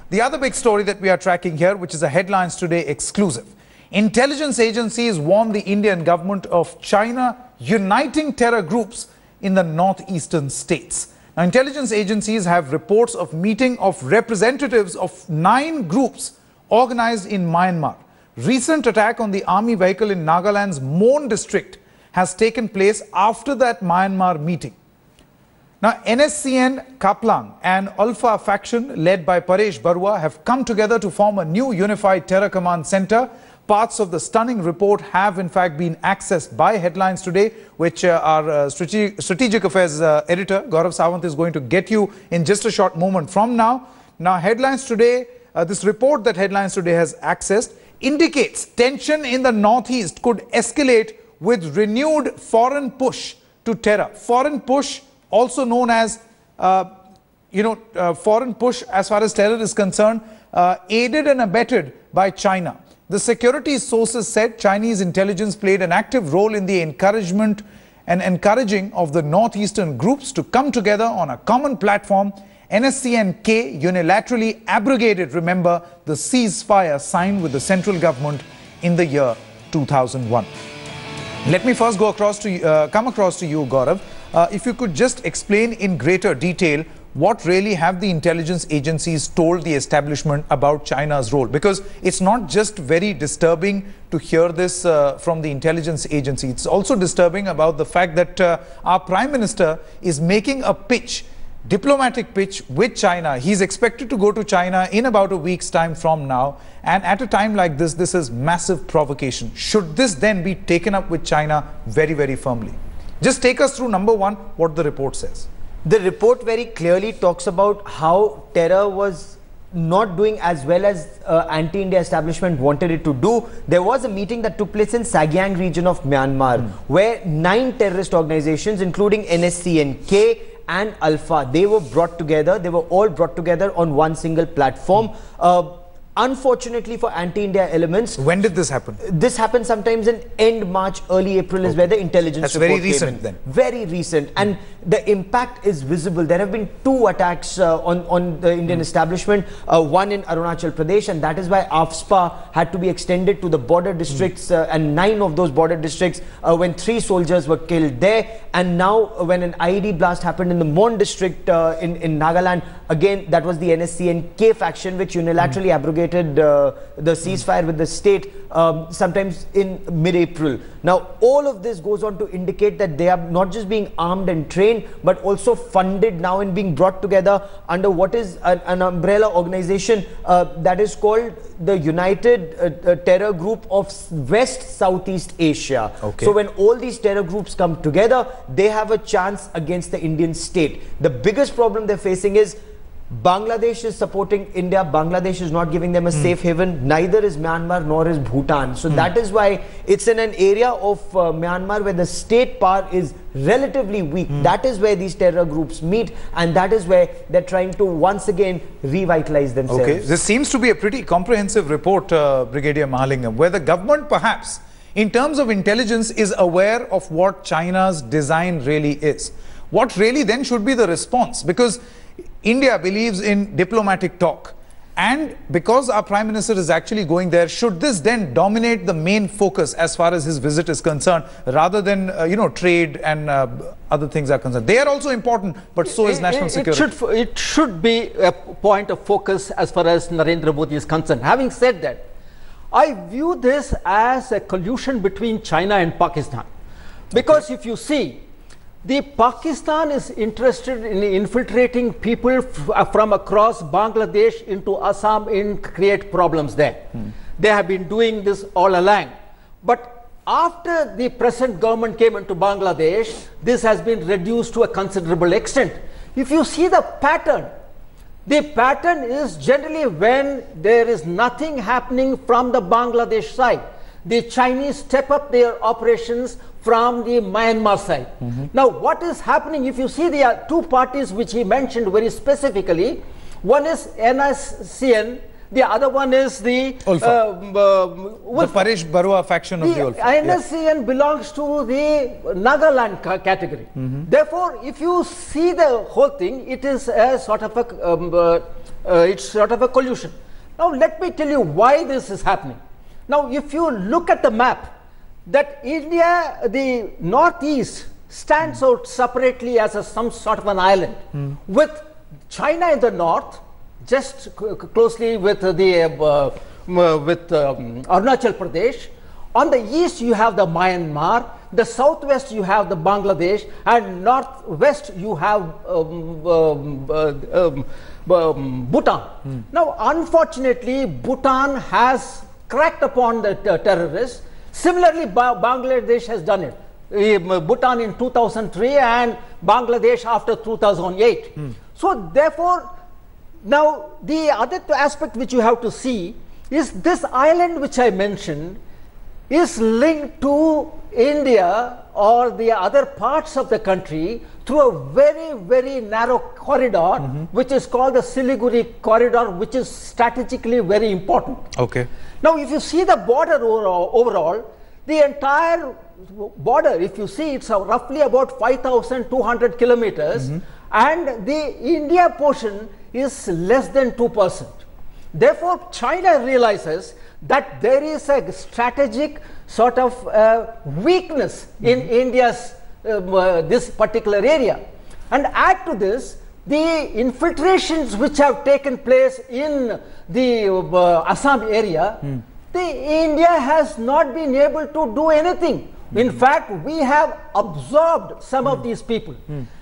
The other big story that we are tracking here, which is a Headlines Today exclusive. Intelligence agencies warn the Indian government of China uniting terror groups in the northeastern states. Now, intelligence agencies have reports of meeting of representatives of 9 groups organized in Myanmar. Recent attack on the army vehicle in Nagaland's Mon district has taken place after that Myanmar meeting. Now, NSCN Kaplang and Alpha faction led by Paresh Barua have come together to form a new unified terror command center. Parts of the stunning report have in fact been accessed by Headlines Today, which our strategic affairs editor Gaurav Sawant is going to get you in just a short moment from now. Now, Headlines Today, this report that Headlines Today has accessed indicates tension in the northeast could escalate with renewed foreign push to terror. Foreign push, also known as foreign push as far as terror is concerned, aided and abetted by China. The security sources said Chinese intelligence played an active role in the encouragement and encouraging of the northeastern groups to come together on a common platform. NSCN-K unilaterally abrogated, remember, the ceasefire signed with the central government in the year 2001. Let me first come across to you, Gaurav. If you could just explain in greater detail what really have the intelligence agencies told the establishment about China's role? Because it's not just very disturbing to hear this from the intelligence agency. It's also disturbing about the fact that our Prime Minister is making a pitch, diplomatic pitch with China. He's expected to go to China in about a week's time from now. And at a time like this, this is massive provocation. Should this then be taken up with China very, very firmly? Just take us through, number one, what the report says. The report very clearly talks about how terror was not doing as well as anti-India establishment wanted it to do. There was a meeting that took place in Sagyang region of Myanmar, where 9 terrorist organizations, including NSCN-K and Alpha, they were brought together. They were all brought together on one single platform. Unfortunately for anti-India elements. When did this happen? This happened sometimes in end March, early April is where the intelligence report very recent came in. then. Very recent. And the impact is visible. There have been 2 attacks on the Indian establishment. One in Arunachal Pradesh, and that is why AFSPA had to be extended to the border districts and 9 of those border districts when 3 soldiers were killed there. And now when an IED blast happened in the Mon district in Nagaland, again that was the NSCN-K faction which unilaterally abrogated the ceasefire with the state sometimes in mid-April. Now all of this goes on to indicate that they are not just being armed and trained but also funded now and being brought together under what is an umbrella organization that is called the United Terror Group of West Southeast Asia. So when all these terror groups come together, they have a chance against the Indian state. The biggest problem they're facing is Bangladesh is supporting India. Bangladesh is not giving them a safe haven. Neither is Myanmar nor is Bhutan. So that is why it's in an area of Myanmar where the state power is relatively weak. That is where these terror groups meet, and that is where they're trying to once again revitalize themselves. Okay, this seems to be a pretty comprehensive report, Brigadier Mahalingam, where the government perhaps in terms of intelligence is aware of what China's design really is. What really then should be the response? Because India believes in diplomatic talk, and because our Prime Minister is actually going there, should this then dominate the main focus as far as his visit is concerned, rather than trade and other things are concerned? They are also important, but so is national security. It should be a point of focus as far as Narendra Modi is concerned. Having said that, I view this as a collusion between China and Pakistan, because if you see, the Pakistan is interested in infiltrating people from across Bangladesh into Assam and create problems there. They have been doing this all along. But after the present government came into Bangladesh, this has been reduced to a considerable extent. If you see the pattern is generally when there is nothing happening from the Bangladesh side, the Chinese step up their operations from the Myanmar side. Now what is happening, if you see, there are 2 parties which he mentioned very specifically. One is NSCN, the other one is the Paresh Barua faction of the Ulfa. NSCN belongs to the Nagaland category. Therefore, if you see the whole thing, it is a sort of a it's sort of a collusion. Now let me tell you why this is happening. Now if you look at the map, that India, the northeast, stands out separately as some sort of an island, with China in the north, just closely with the Arunachal Pradesh. On the east you have the Myanmar, the southwest you have the Bangladesh, and northwest you have Bhutan. Now unfortunately Bhutan has cracked upon the terrorists. Similarly Bangladesh has done it. Bhutan in 2003 and Bangladesh after 2008. So therefore, now the other aspect which you have to see is this island which I mentioned is linked to India or the other parts of the country through a very, very narrow corridor, which is called the Siliguri corridor, which is strategically very important. Okay. Now if you see the border overall, the entire border, if you see, it's roughly about 5,200 kilometers, and the India portion is less than 2%. Therefore, China realizes that there is a strategic sort of weakness in India's this particular area. And add to this, the infiltrations which have taken place in the Assam area, India has not been able to do anything. In fact, we have absorbed some of these people.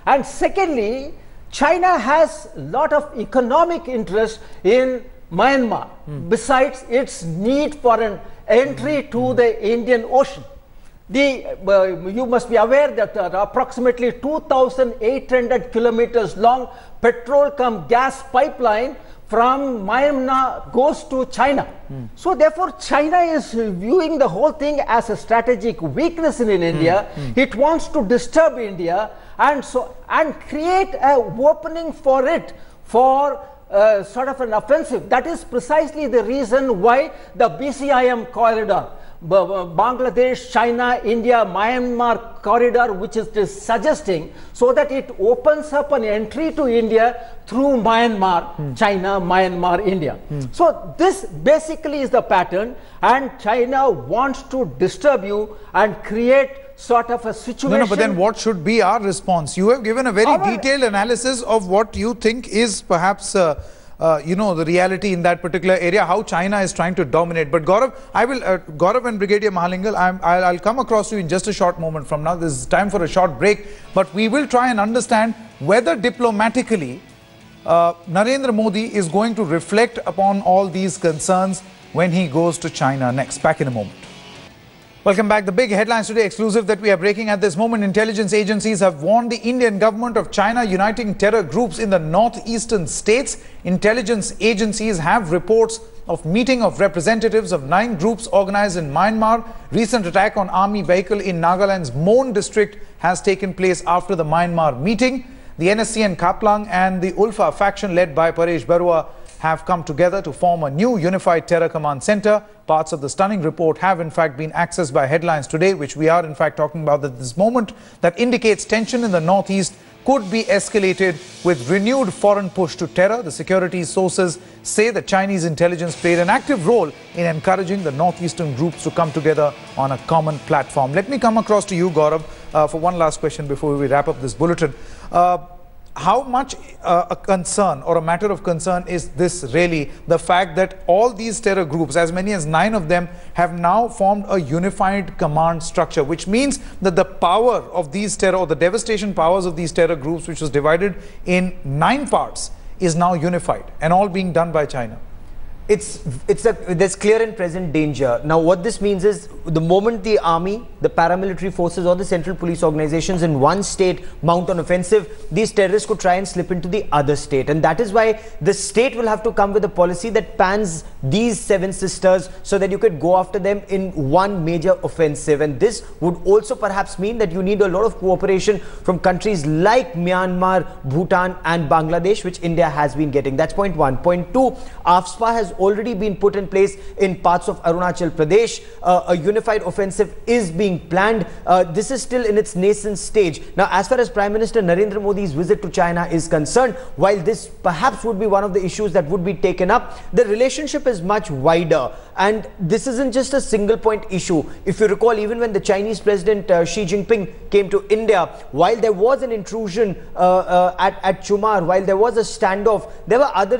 And secondly, China has a lot of economic interest in Myanmar, besides its need for an entry to the Indian Ocean. You must be aware that approximately 2,800 kilometers long petrol cum gas pipeline from Myanmar goes to China. So therefore China is viewing the whole thing as a strategic weakness in India. It wants to disturb India and create an opening for it for sort of an offensive. That is precisely the reason why the BCIM corridor, Bangladesh, China, India, Myanmar corridor, which is suggesting, so that it opens up an entry to India through Myanmar, China, Myanmar, India. So this basically is the pattern, and China wants to disturb you and create sort of a situation. No, but then what should be our response? You have given a very detailed analysis of what you think is perhaps the reality in that particular area, how China is trying to dominate. But Gaurav, Gaurav and Brigadier Mahalingal, I'll come across to you in just a short moment from now. This is time for a short break, but we will try and understand whether diplomatically Narendra Modi is going to reflect upon all these concerns when he goes to China next. Back in a moment. Welcome back. The big headlines today, exclusive that we are breaking at this moment. Intelligence agencies have warned the Indian government of China uniting terror groups in the northeastern states. Intelligence agencies have reports of meeting of representatives of 9 groups organized in Myanmar. Recent attack on army vehicle in Nagaland's Mon district has taken place after the Myanmar meeting. The NSC and Kaplang and the Ulfa faction led by Paresh Barua have come together to form a new unified terror command center. Parts of the stunning report have in fact been accessed by headlines today, which we are in fact talking about at this moment, that indicates tension in the northeast could be escalated with renewed foreign push to terror. The security sources say that Chinese intelligence played an active role in encouraging the northeastern groups to come together on a common platform. Let me come across to you, Gaurav, for one last question before we wrap up this bulletin. How much a concern or a matter of concern is this really, the fact that all these terror groups, as many as 9 of them, have now formed a unified command structure, which means that the power of these terror, or the devastation powers of these terror groups, which was divided in 9 parts, is now unified and all being done by China? There's clear and present danger. Now what this means is, the moment the army, the paramilitary forces or the central police organizations in one state mount an offensive, these terrorists could try and slip into the other state. And that is why the state will have to come with a policy that pans these seven sisters so that you could go after them in one major offensive. And this would also perhaps mean that you need a lot of cooperation from countries like Myanmar, Bhutan and Bangladesh, which India has been getting. That's point one. Point two, AFSPA has already been put in place in parts of Arunachal Pradesh. A unified offensive is being planned. This is still in its nascent stage. Now, as far as Prime Minister Narendra Modi's visit to China is concerned, while this perhaps would be one of the issues that would be taken up, the relationship is much wider. And this isn't just a single point issue. If you recall, even when the Chinese President Xi Jinping came to India, while there was an intrusion at Chumar, while there was a standoff, there were other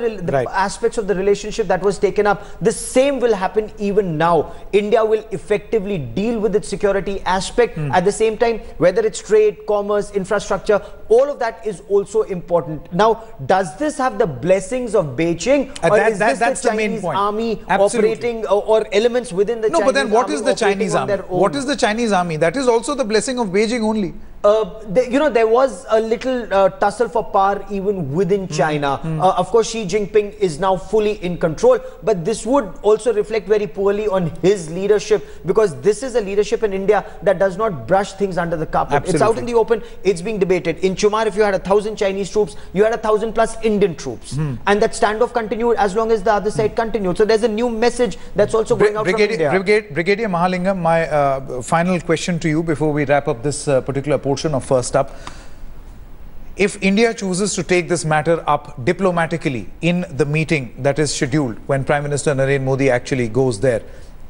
aspects of the relationship that was taken up. The same will happen even now. India will effectively deal with its security aspect. At the same time, whether it's trade, commerce, infrastructure, all of that is also important. Now, does this have the blessings of Beijing, or is this the Chinese army operating, or elements within the Chinese army? No, but then what is the Chinese army? What is the Chinese army? That is also the blessing of Beijing only. There was a little tussle for power even within China. Of course, Xi Jinping is now fully in control, but this would also reflect very poorly on his leadership, because this is a leadership in India that does not brush things under the carpet. Absolutely. It's out in the open, it's being debated. In Chumar, if you had 1,000 Chinese troops, you had 1,000 plus Indian troops. And that standoff continued as long as the other side continued. So there's a new message that's also going out from India. Brigadier Mahalingam, my final question to you before we wrap up this particular portion of First Up. If India chooses to take this matter up diplomatically in the meeting that is scheduled when Prime Minister Narendra Modi actually goes there,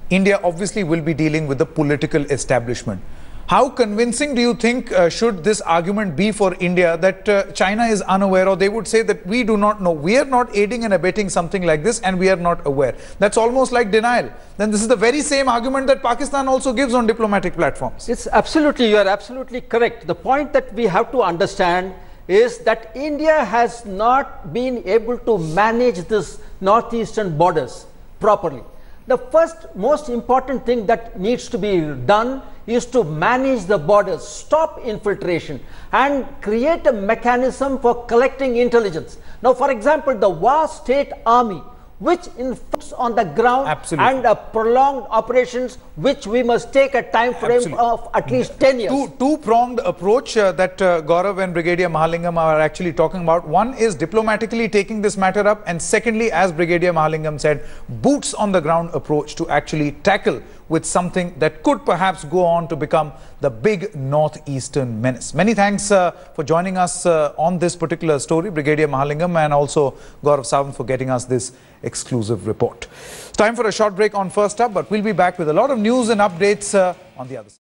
India obviously will be dealing with the political establishment. How convincing do you think should this argument be for India that China is unaware, or they would say that we do not know, we are not aiding and abetting something like this and we are not aware? That's almost like denial. Then this is the very same argument that Pakistan also gives on diplomatic platforms. It's absolutely, you are absolutely correct. The point that we have to understand is that India has not been able to manage this northeastern borders properly. The first most important thing that needs to be done is to manage the borders, stop infiltration and create a mechanism for collecting intelligence. Now, for example, the vast state army which inflicts on the ground and prolonged operations, which we must take a time frame of at least 10 years. Two-pronged approach that Gaurav and Brigadier Mahalingam are actually talking about. One is diplomatically taking this matter up, and secondly, as Brigadier Mahalingam said, boots on the ground approach to actually tackle with something that could perhaps go on to become the big northeastern menace. Many thanks for joining us on this particular story, Brigadier Mahalingam, and also Gaurav Sawant for getting us this exclusive report. It's time for a short break on First Up, but we'll be back with a lot of news and updates on the other side.